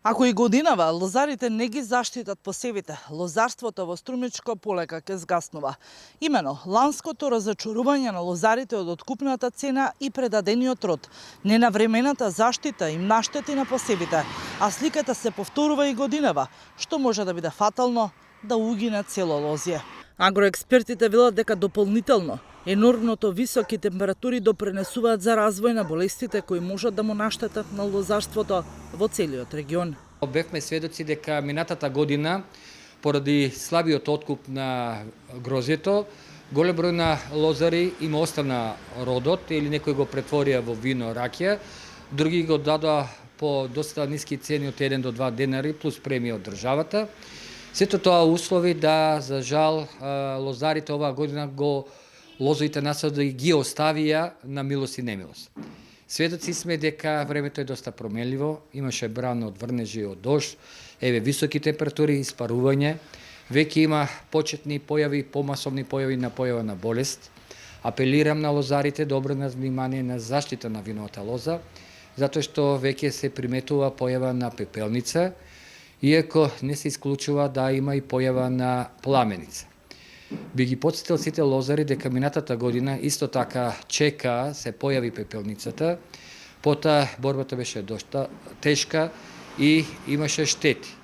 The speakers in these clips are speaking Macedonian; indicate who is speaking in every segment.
Speaker 1: Ако и годинава лозарите не ги заштитат посевите, лозарството во Струмичко полека ќе згаснува. Имено, ланското разочарување на лозарите од откупната цена и предадениот труд, ненавремената заштита им наштети на посевите, а сликата се повторува и годинава, што може да биде фатално да угине цело лозје. Агроекспертите велат дека дополнително енормното високи температури допренесуваат за развој на болестите кои можат да му наштетат на лозарството во целиот регион.
Speaker 2: Бевме сведоци дека минатата година, поради слабиот откуп на грозето, голем број на лозари им остана родот или некои го претворија во вино, ракија, други го дадоа по доста ниски цени од 1 до 2 денари плюс премија од државата. Сето тоа услови да, за жал, лозарите оваа година лозовите насади ги оставија на милост и немилост. Сведоци сме дека времето е доста променливо, имаше брана од врнежи, од дожд, високи температури, испарување, веќе има почетни појави, помасовни појави на појава на болест. Апелирам на лозарите да обрнат внимание на заштита на виновата лоза, затоа што веќе се приметува појава на пепелница, иако не се исклучува да има и појава на пламеница. Би ги потсетил сите лозари дека минатата година исто така чека се појави пепелницата, потоа борбата беше доста тешка и имаше штети.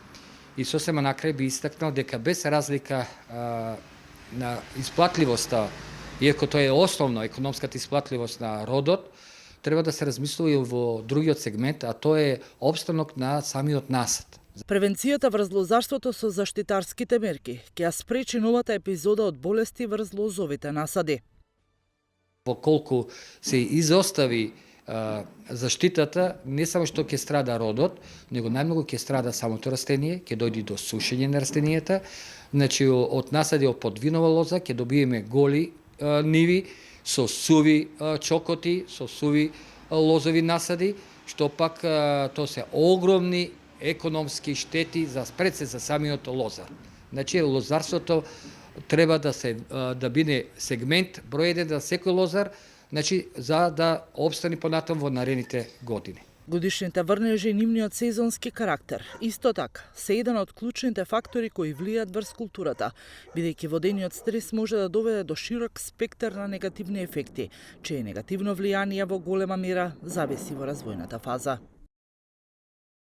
Speaker 2: И сосема накрај би истакнал дека без разлика на исплатливоста, иако тоа е основно економската исплатливост на родот, треба да се размислува и во другиот сегмент, а тоа е опстанок на самиот насад.
Speaker 1: Превенцијата врз лозарството со заштитарските мерки ќе ја спречи новата епизода од болести врз лозовите насади.
Speaker 2: Во колку се изостави заштитата, не само што ќе страда родот, него најмногу ќе страда самото растение, ќе дојде до сушење на растенијата. Значи, од насади од винова лоза ќе добиеме голи ниви со суви чокоти, со суви лозови насади, што пак тоа се огромни економски штети пред се за самиот лозар. Значи, лозарството треба да биде сегмент број 1 за секој лозар, значи за да обстани понатаму во наредните години.
Speaker 1: Годишните врнежи и нивниот сезонски карактер, исто така, се еден од клучните фактори кои влијаат врз културата, бидејќи водениот стрес може да доведе до широк спектар на негативни ефекти, чие негативно влијание во голема мера зависи во развојната фаза.